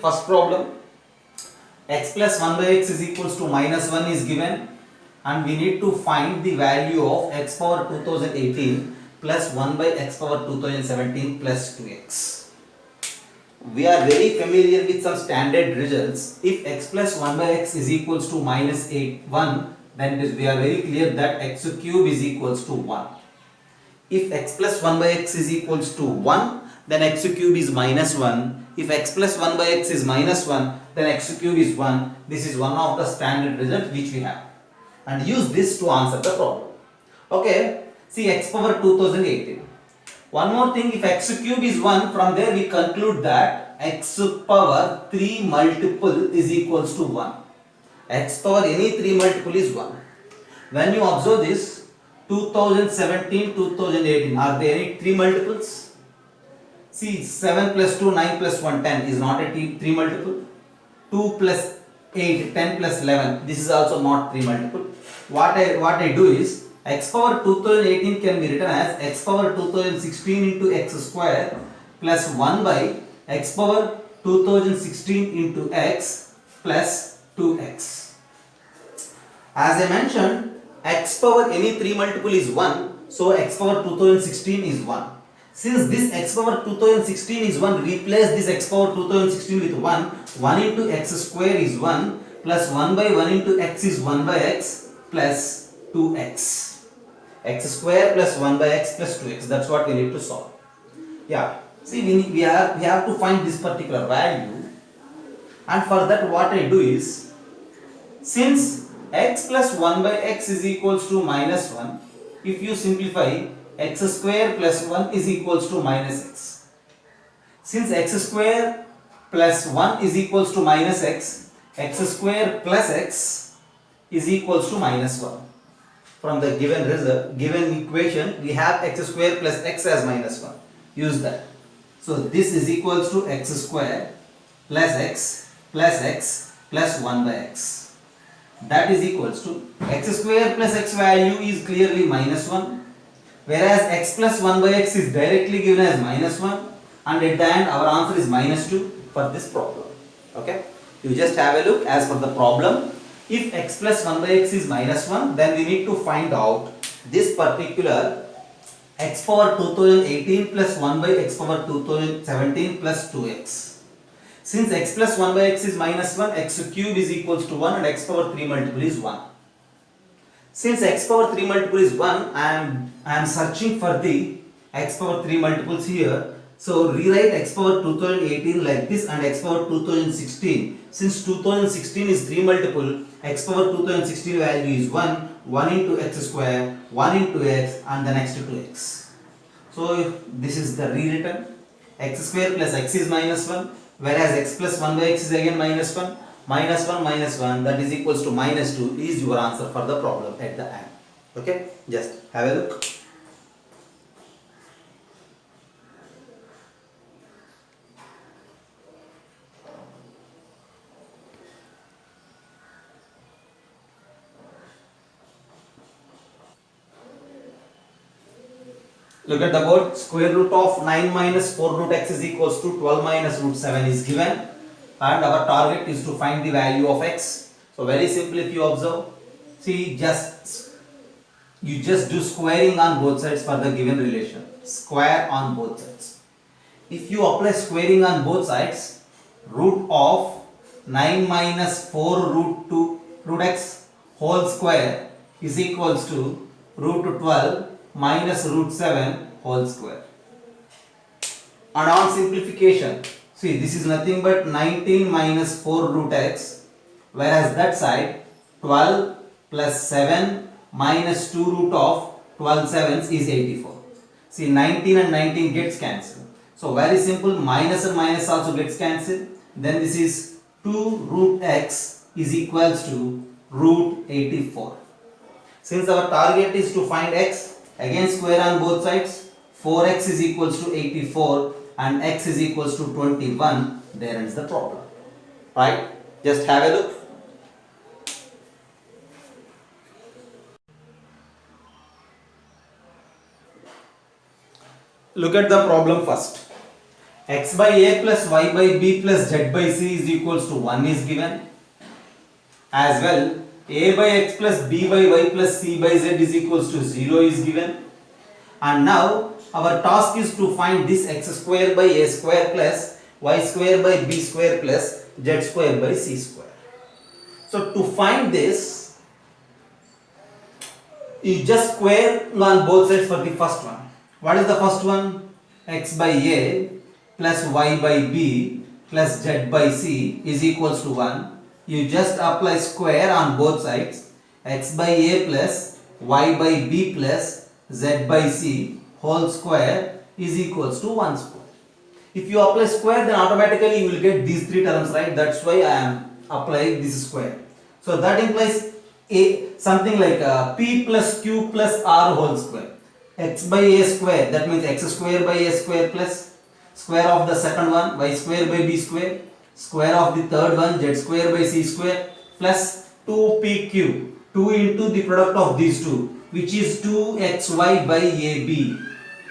first problem. X plus 1 by x is equals to minus 1 is given, and we need to find the value of x power 2018 plus 1 by x power 2017 plus 2x. We are very familiar with some standard results. If x plus 1 by x is equals to minus 1, then we are very clear that x cube is equals to 1. If x plus 1 by x is equals to 1, then x cube is minus 1. If x plus 1 by x is minus 1, then x cube is 1. This is one of the standard results which we have. And use this to answer the problem. Okay, see x power 2018. One more thing, if x cube is 1, from there we conclude that x power 3 multiple is equals to 1. X power any 3 multiple is 1. When you observe this, 2017, 2018, are there any 3 multiples? See, 7 plus 2, 9 plus 1, 10 is not a 3 multiple. 2 plus 8, 10 plus 11, this is also not 3 multiple. What I do is, x power 2018 can be written as x power 2016 into x square plus 1 by x power 2016 into x plus 2x. As I mentioned, x power any 3 multiple is 1, so x power 2016 is 1. Since this x power 2016 is 1, replace this x power 2016 with 1. 1 into x square is 1 plus 1 by 1 into x is 1 by x plus 2x. X square plus 1 by x plus 2x. That's what we need to solve. Yeah. See, we have to find this particular value. And for that what I do is, since x plus 1 by x is equals to minus 1, if you simplify, x square plus 1 is equals to minus x. Since x square plus 1 is equals to minus x, x square plus x is equals to minus 1. From the given equation, we have x square plus x as minus 1. Use that. So this is equals to x square plus x plus 1 by x. That is equals to x square plus x value is clearly minus 1, whereas x plus 1 by x is directly given as minus 1, and at the end our answer is minus 2 for this problem. Okay, you just have a look as per the problem. If x plus 1 by x is minus 1, then we need to find out this particular x power 2018 plus 1 by x power 2017 plus 2x. Since x plus 1 by x is minus 1, x cube is equals to 1 and x power 3 multiple is 1. Since x power 3 multiple is 1, I am searching for the x power 3 multiples here. So rewrite x power 2018 like this and x power 2016. Since 2016 is 3 multiple, x power 2016 value is 1, 1 into x square, 1 into x and the next 2x. So this is the rewritten. X square plus x is minus 1, whereas x plus 1 by x is again minus 1. Minus 1 minus 1, that is equals to minus 2 is your answer for the problem at the end. Okay, just have a look. Look at the board. Square root of 9 minus 4 root x is equals to 12 minus root 7 is given, and our target is to find the value of x. So very simple, if you observe, see, you just do squaring on both sides for the given relation. Square on both sides. If you apply squaring on both sides, root of 9 minus 4 root x whole square is equals to root 12 minus root 7 whole square. And on simplification, see, this is nothing but 19 minus 4 root x, whereas that side 12 plus 7 minus 2 root of 12 sevens is 84. See, 19 and 19 gets cancelled. So very simple, minus and minus also gets cancelled. Then this is 2 root x is equals to root 84. Since our target is to find x, again square on both sides. 4x is equals to 84 and x is equals to 21. There ends the problem. Right? Just have a look. Look at the problem first. x by a plus y by b plus z by c is equals to 1 is given. As well, a by x plus b by y plus c by z is equals to 0 is given. And now our task is to find this x square by a square plus y square by b square plus z square by c square. So to find this, you just square on both sides for the first one. What is the first one? X by a plus y by b plus z by c is equals to 1. You just apply square on both sides. X by a plus y by b plus z by c whole square is equals to 1 square. If you apply square, then automatically you will get these three terms, right? That's why I am applying this square. So that implies something like p plus q plus r whole square. X by a square, that means x square by a square plus square of the second one, y square by b square, square of the third one, z square by c square, plus 2pq, 2 into the product of these two, which is 2xy by ab,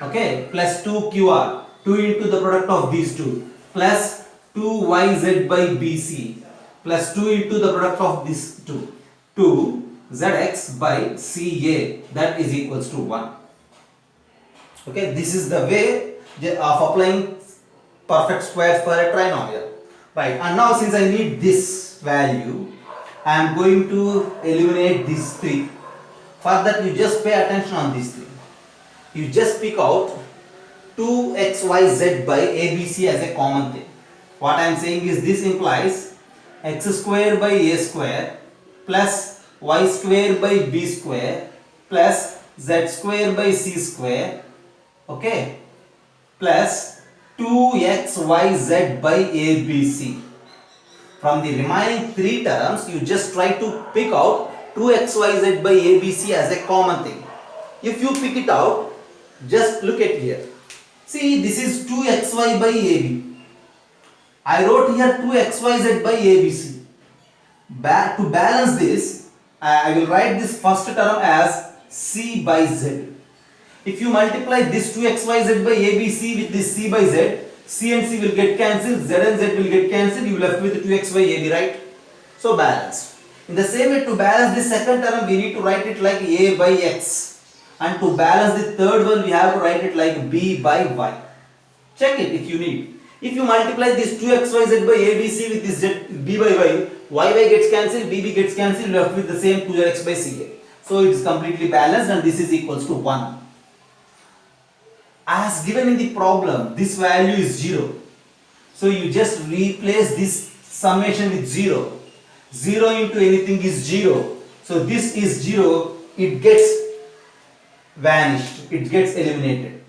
okay, plus 2qr, 2 into the product of these two, plus 2yz by bc, plus 2 into the product of these two, 2zx by ca, that is equals to 1. Okay, this is the way of applying perfect squares for a trinomial. Right, and now since I need this value, I am going to eliminate these three. For that, you just pay attention on these three. You just pick out 2xyz by abc as a common thing. What I am saying is this implies x square by a square plus y square by b square plus z square by c square, okay, plus 2xyz by abc. From the remaining three terms, you just try to pick out 2xyz by abc as a common thing. If you pick it out, just look at here. See, this is 2xy by ab. I wrote here 2xyz by abc. To balance this, I will write this first term as c by z. If you multiply this 2xyz by abc with this c by z, c and c will get cancelled, z and z will get cancelled, you will left with 2x by ab, right? So balance. In the same way, to balance this second term, we need to write it like a by x. And to balance the third one, we have to write it like b by y. Check it if you need. If you multiply this 2xyz by abc with this z, b by y gets cancelled, bb gets cancelled, you left with the same 2x by ca. So it is completely balanced and this is equals to 1. As given in the problem, this value is 0. So you just replace this summation with 0. 0 into anything is 0. So this is 0, it gets vanished, it gets eliminated.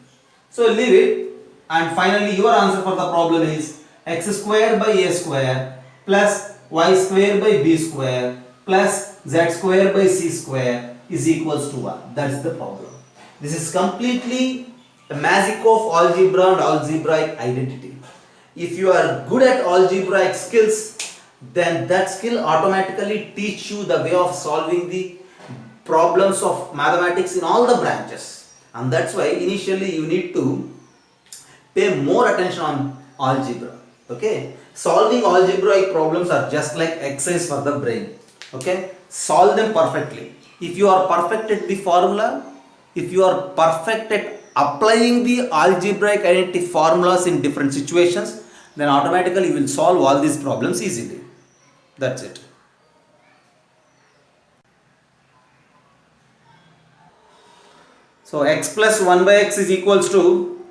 So leave it, and finally your answer for the problem is x square by a square plus y square by b square plus z square by c square is equals to 1. That's the problem. This is completely a magic of algebra and algebraic identity. If you are good at algebraic skills, then that skill automatically teach you the way of solving the problems of mathematics in all the branches. And that's why initially you need to pay more attention on algebra. Okay, solving algebraic problems are just like exercise for the brain. Okay, solve them perfectly. If you are perfect at the formula, if you are perfect at applying the algebraic identity formulas in different situations, then automatically you will solve all these problems easily. That's it. So x plus 1 by x is equals to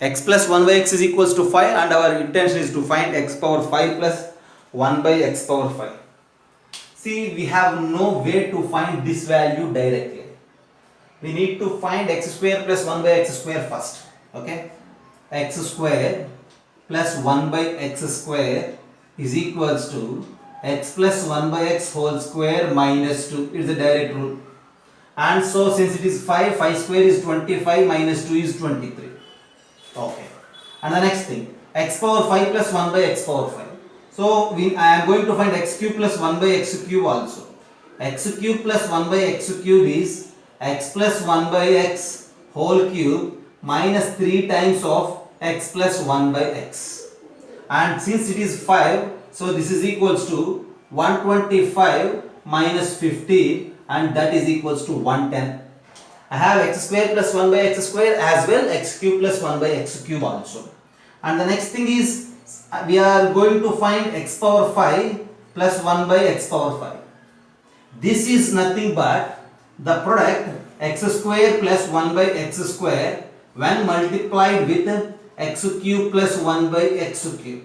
x plus 1 by x is equals to 5, and our intention is to find x power 5 plus 1 by x power 5. See, we have no way to find this value directly. We need to find x square plus 1 by x square first. Okay, x square plus 1 by x square is equals to x plus 1 by x whole square minus 2. It is a direct rule. And so since it is 5, 5 square is 25, minus 2 is 23. Okay. And the next thing, x power 5 plus 1 by x power 5. So I am going to find x cube plus 1 by x cube also. x cube plus 1 by x cube is x plus 1 by x whole cube minus 3 times of x plus 1 by x. And since it is 5, so this is equals to 125 minus 15, and that is equals to 110. I have x square plus 1 by x square as well x cube plus 1 by x cube also. And the next thing is we are going to find x power 5 plus 1 by x power 5. This is nothing but the product x square plus 1 by x square when multiplied with x cube plus 1 by x cube.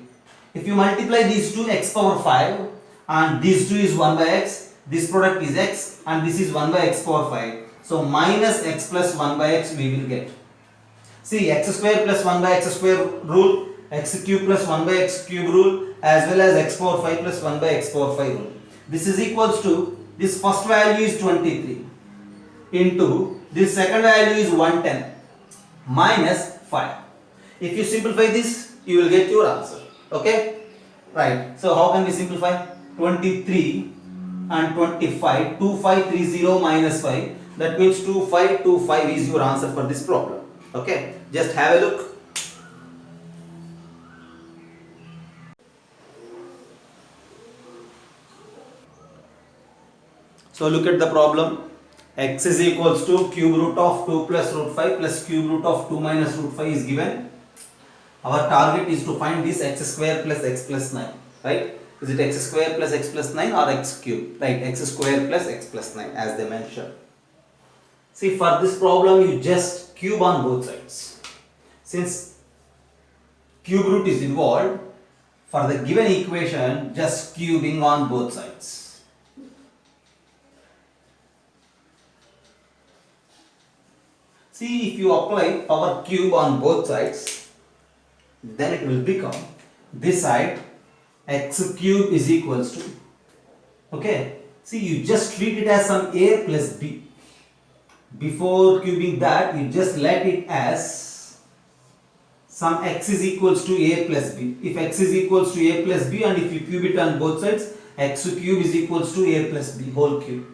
If you multiply these two, x power 5 and these two is 1 by x, this product is x and this is 1 by x power 5. So minus x plus 1 by x we will get. See, x square plus 1 by x square rule, x cube plus 1 by x cube rule, as well as x power 5 plus 1 by x power 5 rule. This is equals to, this first value is 23 into this second value is 110 minus 5. If you simplify this, you will get your answer. Okay? Right. So how can we simplify? 23 and 25, 2530 minus 5. That means 2525 is your answer for this problem. Okay? Just have a look. So look at the problem. X is equals to cube root of 2 plus root 5 plus cube root of 2 minus root 5 is given. Our target is to find this x square plus x plus 9, right? Is it x square plus x plus 9 or x cube? Right, x square plus x plus 9 as they mentioned. See, for this problem you just cube on both sides. Since cube root is involved, for the given equation just cubing on both sides. See, if you apply power cube on both sides, then it will become this side x cube is equals to, okay, see, you just treat it as some a plus b. Before cubing that, you just let it as some x is equals to a plus b. If x is equals to a plus b and if you cube it on both sides, x cube is equals to a plus b whole cube.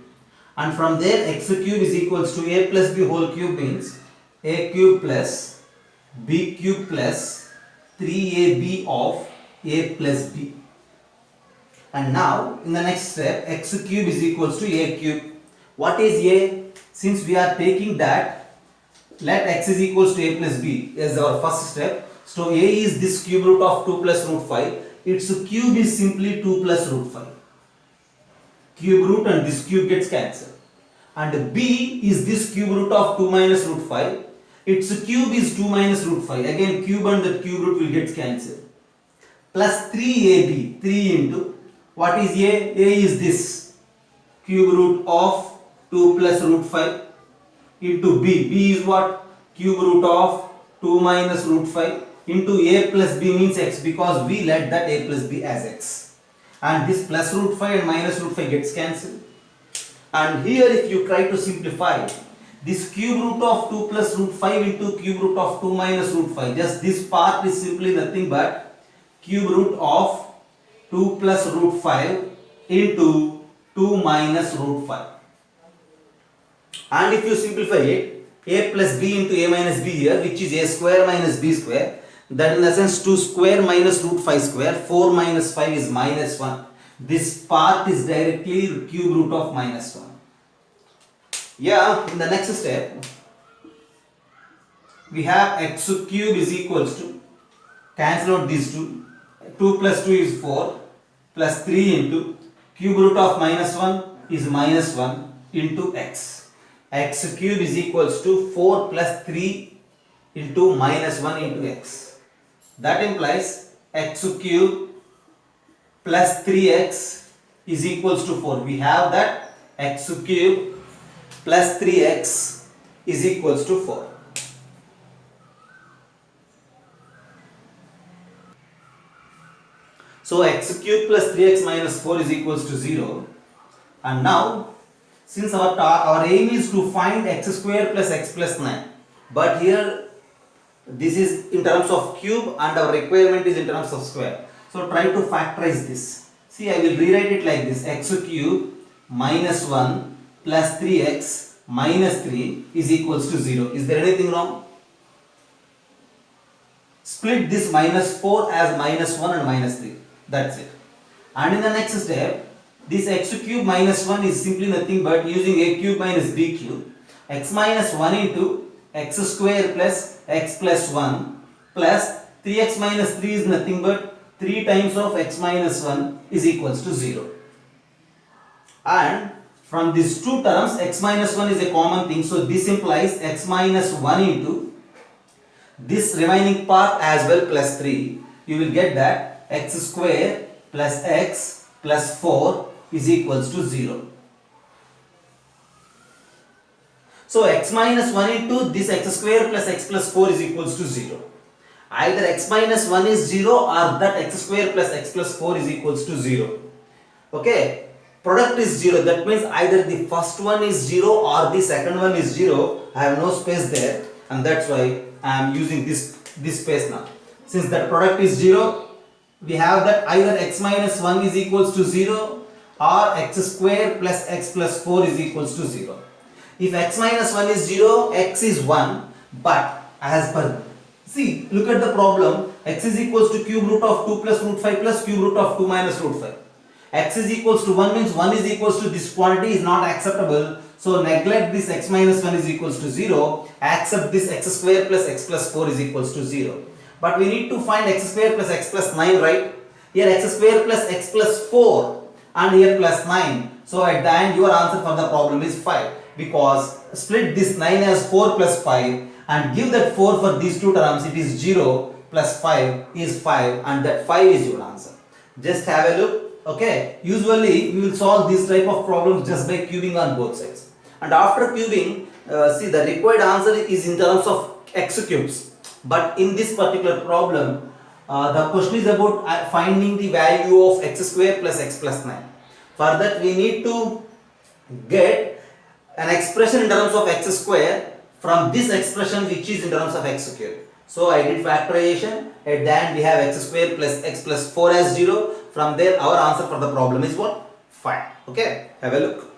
And from there x cube is equals to a plus b whole cube means a cube plus b cube plus 3ab of a plus b. And now in the next step x cube is equals to a cube. What is a? Since we are taking that, let x is equals to a plus b as our first step. So a is this cube root of 2 plus root 5. Its cube is simply 2 plus root 5. Cube root and this cube gets cancelled. And b is this cube root of 2 minus root 5. Its cube is 2 minus root 5. Again cube and that cube root will get cancelled. Plus 3ab, 3 into, what is a? A is this cube root of 2 plus root 5 into b. B is what? Cube root of 2 minus root 5 into a plus b means x, because we let that a plus b as x. And this plus root 5 and minus root 5 gets cancelled. And here if you try to simplify, this cube root of 2 plus root 5 into cube root of 2 minus root 5, just this part is simply nothing but cube root of 2 plus root 5 into 2 minus root 5. And if you simplify it, a plus b into a minus b here, which is a square minus b square, that in essence 2 square minus root 5 square, 4 minus 5 is minus 1. This part is directly cube root of minus 1. Yeah, in the next step, we have x cube is equals to, cancel out these two, 2 plus 2 is 4, plus 3 into cube root of minus 1 is minus 1 into x. X cube is equals to 4 plus 3 into minus 1 into x. That implies x cube plus 3x is equals to 4. We have that x cube plus 3x is equals to 4. So x cube plus 3x minus 4 is equals to 0. And now, since our aim is to find x square plus x plus 9, but here this is in terms of cube and our requirement is in terms of square. So try to factorize this. See, I will rewrite it like this: x cube minus 1 plus 3x minus 3 is equals to 0. Is there anything wrong? Split this minus 4 as minus 1 and minus 3. That's it. And in the next step, this x cube minus 1 is simply nothing but using a cube minus b cube. X minus 1 into x square plus x plus 1 plus 3x minus 3 is nothing but 3 times of x minus 1 is equals to 0. And from these two terms, x minus 1 is a common thing. So this implies x minus 1 into this remaining part as well plus 3. You will get that x square plus x plus 4 is equals to 0. So x minus 1 into this x square plus x plus 4 is equals to 0. Either x minus 1 is 0 or that x square plus x plus 4 is equals to 0. Okay, product is 0. That means either the first one is 0 or the second one is 0. I have no space there, and that's why I am using this space now. Since that product is 0, we have that either x minus 1 is equals to 0 or x square plus x plus 4 is equals to 0. If x minus 1 is 0, x is 1, but as per, see, look at the problem, x is equals to cube root of 2 plus root 5 plus cube root of 2 minus root 5. X is equals to 1 means 1 is equals to this quantity is not acceptable. So neglect this x minus 1 is equals to 0, accept this x square plus x plus 4 is equals to 0. But we need to find x square plus x plus 9, right? Here x square plus x plus 4 and here plus 9. So at the end your answer for the problem is 5, because split this 9 as 4 plus 5 and give that 4 for these two terms. It is 0 plus 5 is 5 and that 5 is your answer. Just have a look. Okay, usually we will solve this type of problems just by cubing on both sides. And after cubing, see, the required answer is in terms of x cubes. But in this particular problem, the question is about finding the value of x square plus x plus 9. For that we need to get an expression in terms of x square from this expression which is in terms of x cube. So I did factorization. At the end we have x square plus x plus 4 as 0. From there our answer for the problem is what? 5. Okay, have a look.